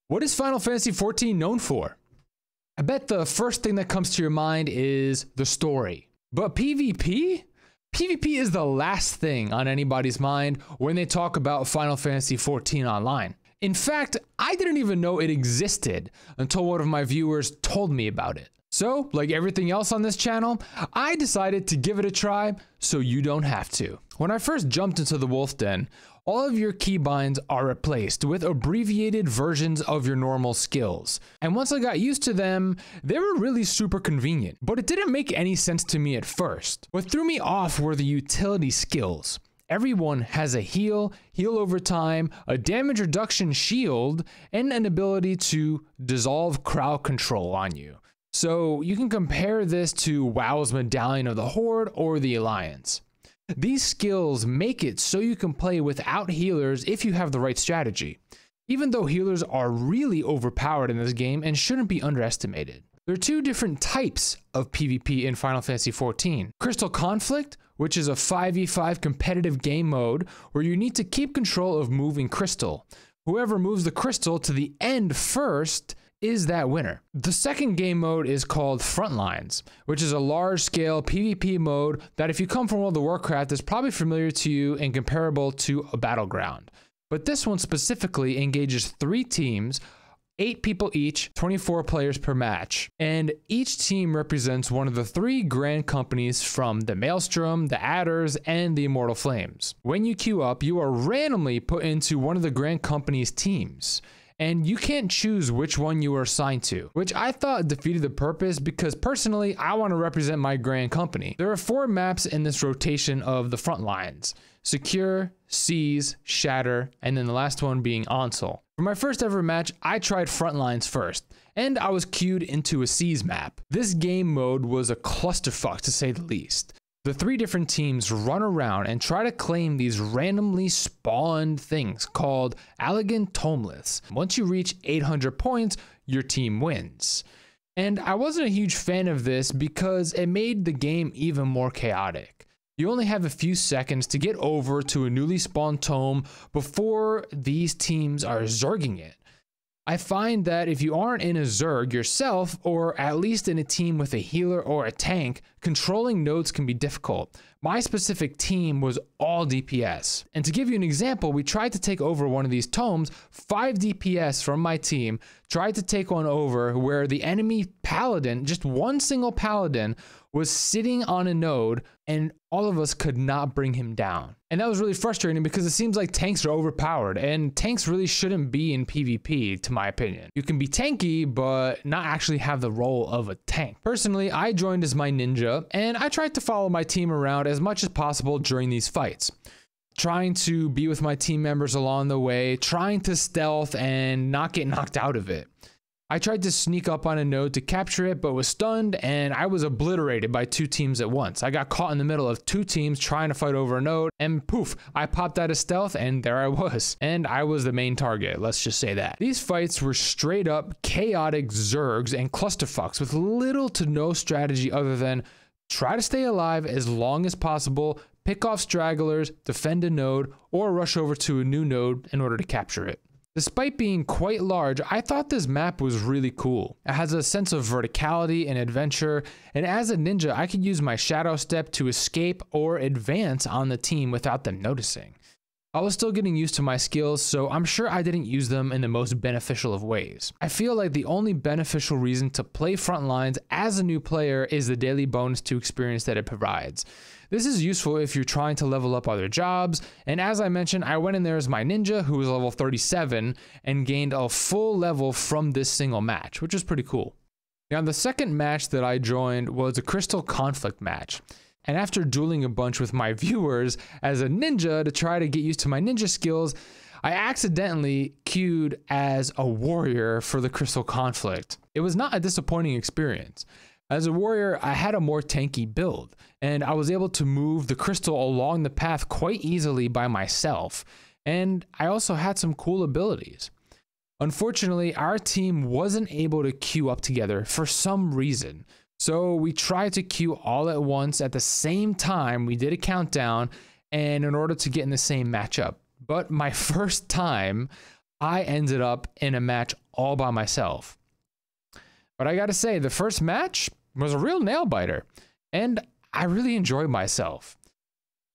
What is Final Fantasy XIV known for? I bet the first thing that comes to your mind is the story. But PvP? PvP is the last thing on anybody's mind when they talk about Final Fantasy XIV Online. In fact, I didn't even know it existed until one of my viewers told me about it. So, like everything else on this channel, I decided to give it a try so you don't have to. When I first jumped into the Wolf Den, all of your keybinds are replaced with abbreviated versions of your normal skills. And once I got used to them, they were really super convenient. But it didn't make any sense to me at first. What threw me off were the utility skills. Everyone has a heal over time, a damage reduction shield, and an ability to dissolve crowd control on you. So you can compare this to WoW's Medallion of the Horde or the Alliance. These skills make it so you can play without healers if you have the right strategy, even though healers are really overpowered in this game and shouldn't be underestimated. There are two different types of PvP in Final Fantasy XIV. Crystal Conflict, which is a 5v5 competitive game mode where you need to keep control of moving crystal. Whoever moves the crystal to the end first is that winner. The second game mode is called Frontlines, which is a large-scale PvP mode that if you come from World of Warcraft is probably familiar to you and comparable to a battleground. But this one specifically engages 3 teams, 8 people each, 24 players per match. And each team represents one of the 3 grand companies from the Maelstrom, the Adders, and the Immortal Flames. When you queue up, you are randomly put into one of the grand company's teams. And you can't choose which one you are assigned to, which I thought defeated the purpose because personally, I want to represent my grand company. There are 4 maps in this rotation of the front lines: Secure, Seize, Shatter, and then the last one being Onsel. For my first ever match, I tried Frontlines first, and I was queued into a Seize map. This game mode was a clusterfuck to say the least. The 3 different teams run around and try to claim these randomly spawned things called Elegant Tomeliths. Once you reach 800 points, your team wins. And I wasn't a huge fan of this because it made the game even more chaotic. You only have a few seconds to get over to a newly spawned tome before these teams are zerging it. I find that if you aren't in a Zerg yourself, or at least in a team with a healer or a tank, controlling nodes can be difficult. My specific team was all DPS. And to give you an example, we tried to take over one of these tomes. 5 DPS from my team tried to take one over where the enemy paladin, just one single paladin, was sitting on a node and all of us could not bring him down. And that was really frustrating because it seems like tanks are overpowered and tanks really shouldn't be in PvP, to my opinion. You can be tanky, but not actually have the role of a tank. Personally, I joined as my ninja and I tried to follow my team around as much as possible during these fights. Trying to be with my team members along the way, trying to stealth and not get knocked out of it. I tried to sneak up on a node to capture it, but was stunned and I was obliterated by 2 teams at once. I got caught in the middle of 2 teams trying to fight over a node and poof, I popped out of stealth and there I was. And I was the main target, let's just say that. These fights were straight up chaotic zergs and clusterfucks with little to no strategy other than try to stay alive as long as possible, pick off stragglers, defend a node, or rush over to a new node in order to capture it. Despite being quite large, I thought this map was really cool. It has a sense of verticality and adventure, and as a ninja, I could use my shadow step to escape or advance on the team without them noticing. I was still getting used to my skills, so I'm sure I didn't use them in the most beneficial of ways. I feel like the only beneficial reason to play Frontlines as a new player is the daily bonus to experience that it provides. This is useful if you're trying to level up other jobs, and as I mentioned, I went in there as my ninja who was level 37 and gained a full level from this single match, which is pretty cool. Now the second match that I joined was a Crystal Conflict match. And after dueling a bunch with my viewers as a ninja to try to get used to my ninja skills, I accidentally queued as a warrior for the Crystal Conflict. It was not a disappointing experience. As a warrior, I had a more tanky build, and I was able to move the crystal along the path quite easily by myself, and I also had some cool abilities. Unfortunately, our team wasn't able to queue up together for some reason. So we tried to queue all at once at the same time. We did a countdown and in order to get in the same matchup. But my first time, I ended up in a match all by myself. But I gotta say, the first match was a real nail biter, and I really enjoyed myself.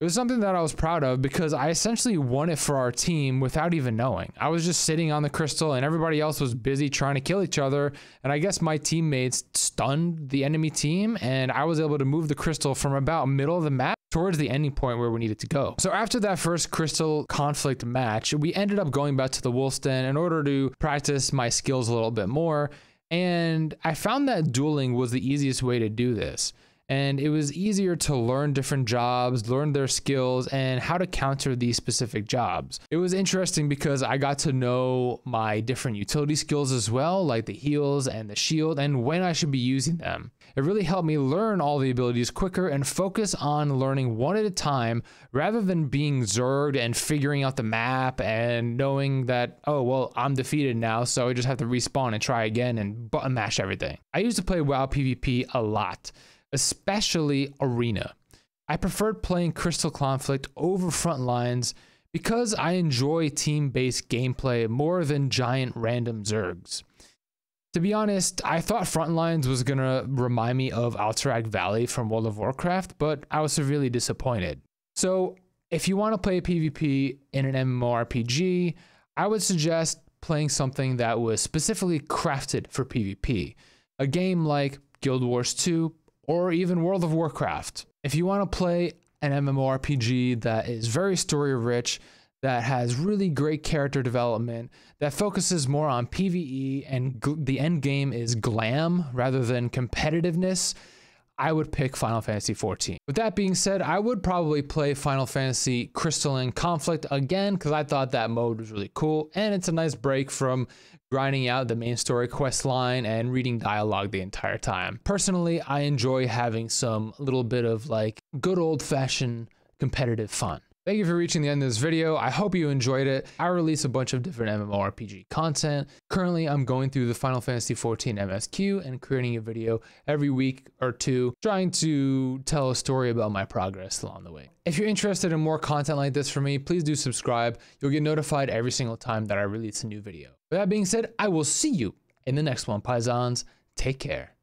It was something that I was proud of because I essentially won it for our team without even knowing. I was just sitting on the crystal and everybody else was busy trying to kill each other. And I guess my teammates stunned the enemy team and I was able to move the crystal from about middle of the map towards the ending point where we needed to go. So after that first crystal conflict match, we ended up going back to the wolf's den in order to practice my skills a little bit more. And I found that dueling was the easiest way to do this. And it was easier to learn different jobs, learn their skills, and how to counter these specific jobs. It was interesting because I got to know my different utility skills as well, like the heals and the shield, and when I should be using them. It really helped me learn all the abilities quicker and focus on learning one at a time rather than being zerged and figuring out the map and knowing that, oh, well, I'm defeated now, so I just have to respawn and try again and button mash everything. I used to play WoW PvP a lot, especially Arena. I preferred playing Crystal Conflict over Frontlines because I enjoy team-based gameplay more than giant random zergs. To be honest, I thought Frontlines was gonna remind me of Alterac Valley from World of Warcraft, but I was severely disappointed. So if you want to play PvP in an MMORPG, I would suggest playing something that was specifically crafted for PvP. A game like Guild Wars 2 or even World of Warcraft. If you want to play an MMORPG that is very story rich, that has really great character development, that focuses more on PvE and the end game is glam rather than competitiveness, I would pick Final Fantasy XIV. With that being said, I would probably play Final Fantasy Crystalline Conflict again because I thought that mode was really cool and it's a nice break from grinding out the main story quest line and reading dialogue the entire time. Personally, I enjoy having some little bit of like good old-fashioned competitive fun. Thank you for reaching the end of this video. I hope you enjoyed it. I release a bunch of different MMORPG content. Currently, I'm going through the Final Fantasy XIV MSQ and creating a video every week or two, trying to tell a story about my progress along the way. If you're interested in more content like this from me, please do subscribe. You'll get notified every single time that I release a new video. With that being said, I will see you in the next one, Paisans. Take care.